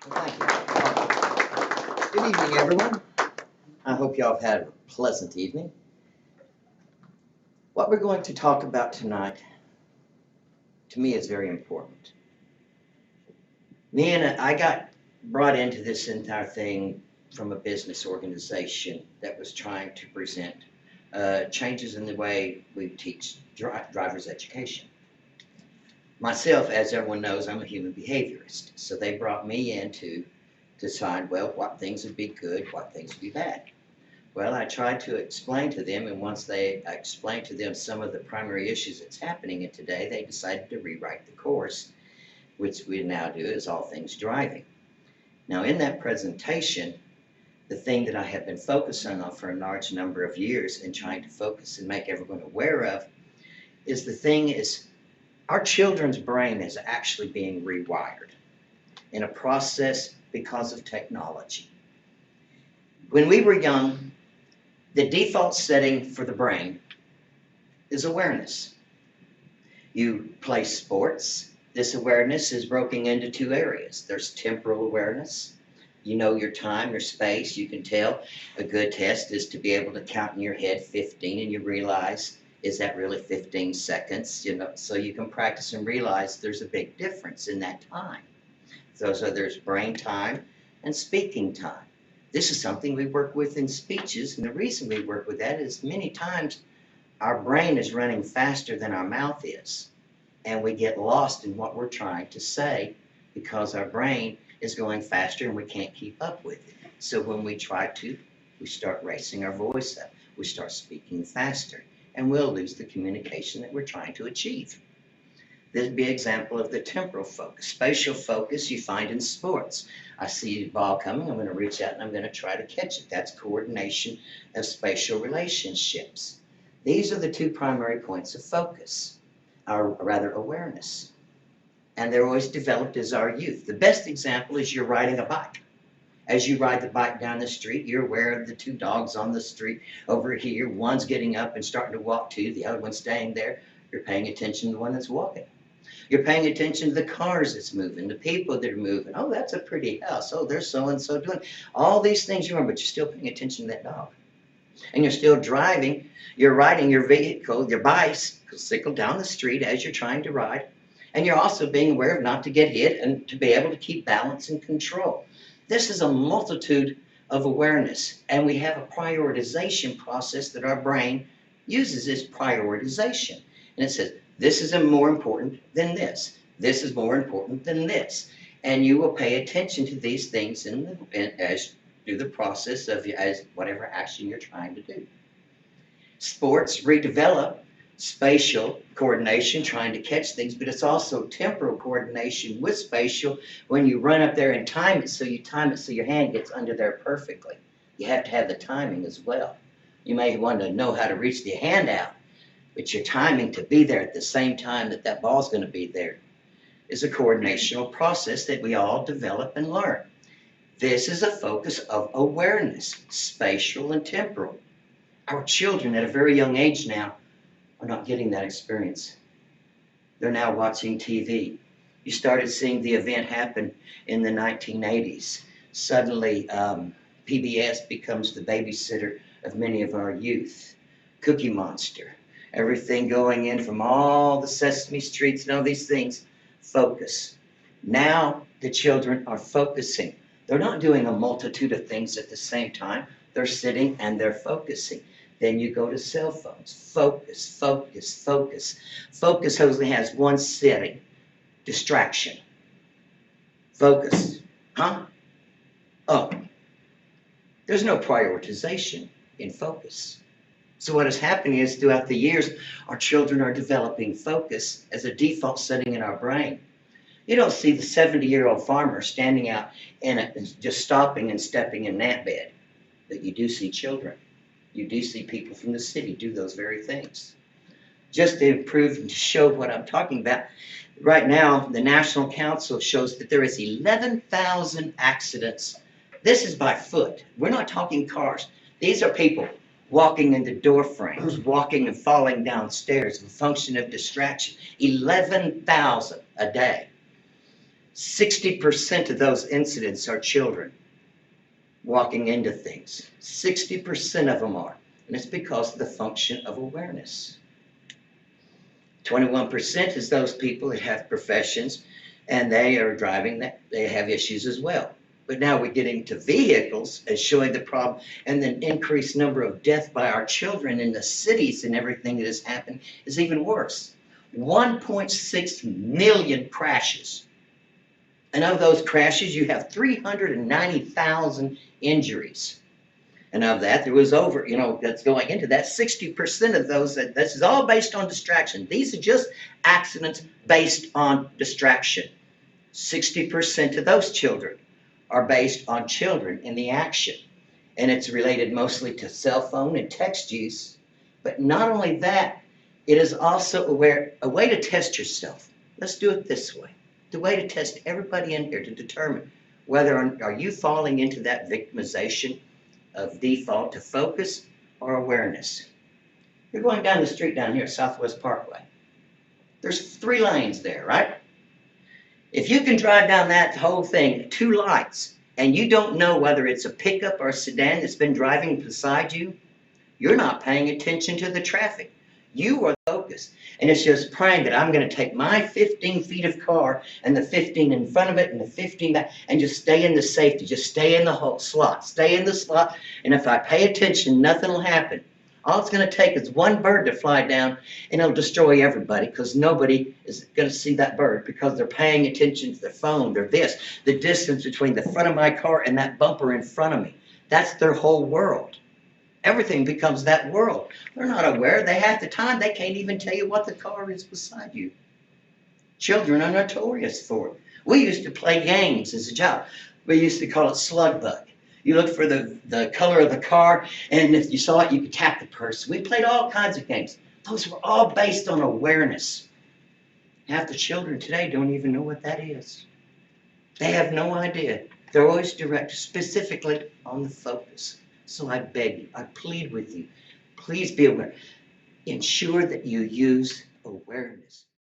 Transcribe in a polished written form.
Thank you. Good evening, everyone. I hope y'all have had a pleasant evening. What we're going to talk about tonight, to me, is very important. I got brought into this entire thing from a business organization that was trying to present changes in the way we teach driver's education. Myself, as everyone knows, I'm a human behaviorist, so they brought me in to decide, well, what things would be good, what things would be bad. Well, I tried to explain to them, and once I explained to them some of the primary issues that's happening in today, they decided to rewrite the course, which we now do is all things driving. Now, in that presentation, the thing that I have been focusing on for a large number of years and trying to focus and make everyone aware of is our children's brain is actually being rewired in a process because of technology. When we were young, the default setting for the brain is awareness. You play sports. This awareness is broken into two areas. There's temporal awareness. You know your time, your space. You can tell a good test is to be able to count in your head 15 and you realize, is that really 15 seconds? So you can practice and realize there's a big difference in that time. So there's brain time and speaking time. This is something we work with in speeches, and the reason we work with that is many times our brain is running faster than our mouth is, and we get lost in what we're trying to say because our brain is going faster and we can't keep up with it. So when we start raising our voice up, we start speaking faster, and we'll lose the communication that we're trying to achieve. This would be an example of the temporal focus. Spatial focus you find in sports. I see a ball coming, I'm going to reach out and I'm going to try to catch it. That's coordination of spatial relationships. These are the two primary points of focus, or rather awareness. And they're always developed as our youth. The best example is you're riding a bike. As you ride the bike down the street, you're aware of the two dogs on the street over here. One's getting up and starting to walk too, the other one's staying there. You're paying attention to the one that's walking. You're paying attention to the cars that's moving, the people that are moving. Oh, that's a pretty house. Oh, there's so-and-so doing all these things you remember, but you're still paying attention to that dog. And you're still driving, you're riding your vehicle, your bicycle down the street as you're trying to ride. And you're also being aware of not to get hit and to be able to keep balance and control. This is a multitude of awareness, and we have a prioritization process that our brain uses as prioritization. And it says, this is more important than this. This is more important than this. And you will pay attention to these things as through the process of as whatever action you're trying to do. Sports redevelop spatial coordination, trying to catch things, but it's also temporal coordination with spatial when you run up there and time it so your hand gets under there perfectly. You have to have the timing as well. You may want to know how to reach the hand out, but your timing to be there at the same time that ball's going to be there is a coordinational process that we all develop and learn. This is a focus of awareness, spatial and temporal. Our children at a very young age now are not getting that experience. They're now watching TV. You started seeing the event happen in the 1980s. Suddenly, PBS becomes the babysitter of many of our youth. Cookie Monster, everything going in from all the Sesame Streets and all these things, focus. Now the children are focusing. They're not doing a multitude of things at the same time. They're sitting and they're focusing. Then you go to cell phones. Focus, focus, focus. Focus only has one setting, distraction. Focus. Huh? Oh, there's no prioritization in focus. So what is happening is throughout the years, our children are developing focus as a default setting in our brain. You don't see the 70-year-old farmer standing out and just stopping and stepping in that bed, but you do see children. You do see people from the city do those very things. Just to prove and to show what I'm talking about, right now, the National Council shows that there is 11,000 accidents. This is by foot. We're not talking cars. These are people walking into door frames, walking and falling downstairs, a function of distraction. 11,000 a day. 60% of those incidents are children walking into things. 60% of them are. And it's because of the function of awareness. 21% is those people that have professions and they are driving that they have issues as well. But now we're getting to vehicles and showing the problem, and the increased number of death by our children in the cities and everything that has happened is even worse. 1.6 million crashes. And of those crashes, you have 390,000 injuries. And of that, there was over, that's going into that, 60% of those, this is all based on distraction. These are just accidents based on distraction. 60% of those children are based on children in the action. And it's related mostly to cell phone and text use. But not only that, it is also a way to test yourself. Let's do it this way. The way to test everybody in here to determine whether are you falling into that victimization of default to focus or awareness. You're going down the street down here at Southwest Parkway. There's 3 lanes there, right? If you can drive down that whole thing, 2 lights, and you don't know whether it's a pickup or a sedan that's been driving beside you, you're not paying attention to the traffic. You are focused. And it's just praying that I'm going to take my 15 feet of car and the 15 in front of it and the 15 back and just stay in the safety. Just stay in the whole slot. Stay in the slot. And if I pay attention, nothing will happen. All it's going to take is one bird to fly down and it'll destroy everybody because nobody is going to see that bird because they're paying attention to their phone or this. The distance between the front of my car and that bumper in front of me. That's their whole world. Everything becomes that world. They're not aware. They half the time they can't even tell you what the car is beside you. Children are notorious for it. We used to play games as a child. We used to call it slug bug. You looked for the color of the car, and if you saw it, you could tap the person. We played all kinds of games. Those were all based on awareness. Half the children today don't even know what that is. They have no idea. They're always directed specifically on the focus. So I beg you, I plead with you, please be aware. Ensure that you use awareness.